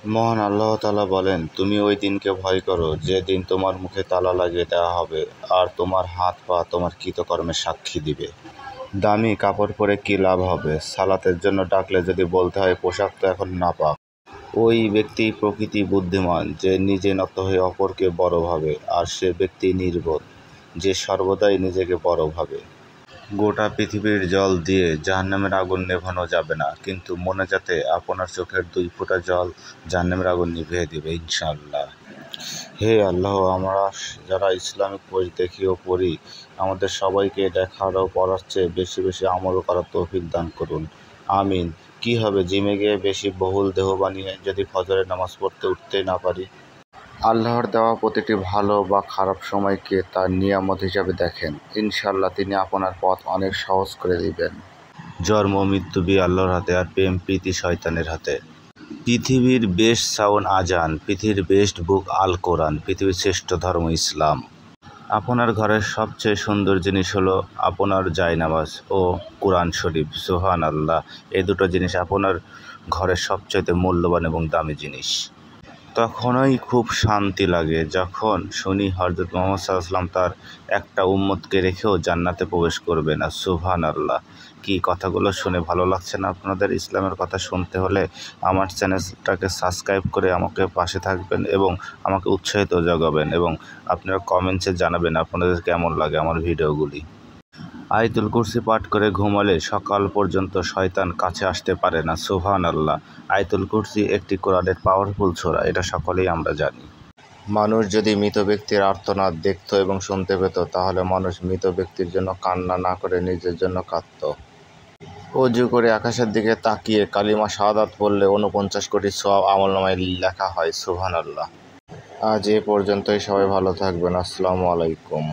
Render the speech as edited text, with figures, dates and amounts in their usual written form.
মহান আল্লাহ তাআলা বলেন, তুমি ওই দিনকে ভয় করো যে দিন তোমার মুখে তালা লাগিয়ে দেওয়া হবে আর তোমার হাত পা তোমার কৃতকর্মের সাক্ষী দিবে। দামি কাপড় পরে কি লাভ হবে? সালাতের জন্য ডাকলে যদি বলতে হয় পোশাক তো এখন নাপাক। ওই ব্যক্তি প্রকৃতি বুদ্ধিমান যে নিজে নত হয়ে অপরকে বড় ভাবে, আর সে ব্যক্তি নির্বোধ যে সর্বদাই নিজেকে বড় ভাবে। গোটা পৃথিবীর জল দিয়ে জাহান্নামের আগুন নেভানো যাবে না, কিন্তু মোনাজাতে আপনার চোখের 2 ফোঁটা জল জাহান্নামের আগুন নিভিয়ে দিবে ইনশাআল্লাহ। হে আল্লাহ, আমরা যারা ইসলামিক বই দেখি ও পড়ি, আমাদের সবাইকে দেখার ও পড়ার চেয়ে বেশি বেশি আমল করার তৌফিক দান করুন। আমিন। কি হবে জিমে গিয়ে বেশি বহুল দেহ বানিয়ে যদি ফজরের নামাজ পড়তে উঠতেই না পারি? আল্লাহর দেওয়া প্রতিটি ভালো বা খারাপ সময়কে তার নিয়ামত হিসাবে দেখেন। ইনশাআল্লাহ তিনি আপনার পথ অনেক সহজ করে দিবেন। জন্ম মৃত্যু বি আল্লাহর হাতে, আর প্রেম প্রীতি শয়তানের হাতে। পৃথিবীর বেস্ট সাউন্ড আজান, পৃথিবীর বেস্ট বুক আল কোরআন, পৃথিবীর শ্রেষ্ঠ ধর্ম ইসলাম। আপনার ঘরের সবচেয়ে সুন্দর জিনিস হলো আপনার জায়নামাজ ও কোরআন শরীফ। সুবহান আল্লাহ। এই দুটো জিনিস আপনার ঘরের সবচেয়ে মূল্যবান এবং দামি জিনিস। তখনই খুব শান্তি লাগে যখন শুনি হযরত মুহাম্মদ সাল্লাল্লাহু আলাইহি ওয়াসাল্লাম তার একটা উম্মতকে রেখেও জান্নাতে প্রবেশ করবে না। সুবহান আল্লাহ। কি কথাগুলো শুনে ভালো লাগছে না আপনাদের? ইসলামের কথা শুনতে হলে আমার চ্যানেলটাকে সাবস্ক্রাইব করে আমাকে পাশে থাকবেন এবং আমাকে উৎসাহিত জাগাবেন, এবং আপনারা কমেন্টসে জানাবেন আপনাদের কেমন লাগে আমার ভিডিওগুলি। আয়াতুল কুরসি পাঠ করে ঘুমালে সকাল পর্যন্ত শয়তান কাছে আসতে পারে না। সুবহান আল্লাহ। আয়াতুল কুরসি একটি কোরআনের পাওয়ারফুল সূরা, এটা সকলেই আমরা জানি। মানুষ যদি মৃত ব্যক্তির আর্তনাদ দেখত এবং শুনতে পেত, তাহলে মানুষ মৃত ব্যক্তির জন্য কান্না না করে নিজের জন্য কাঁদত। ওযু করে আকাশের দিকে তাকিয়ে কালিমা শাহাদাত পড়লে 49 কোটি সওয়াব আমলনামায় লেখা হয়। সুবহান আল্লাহ। আজ এ পর্যন্তই। সবাই ভালো থাকবেন। আসসালামু আলাইকুম।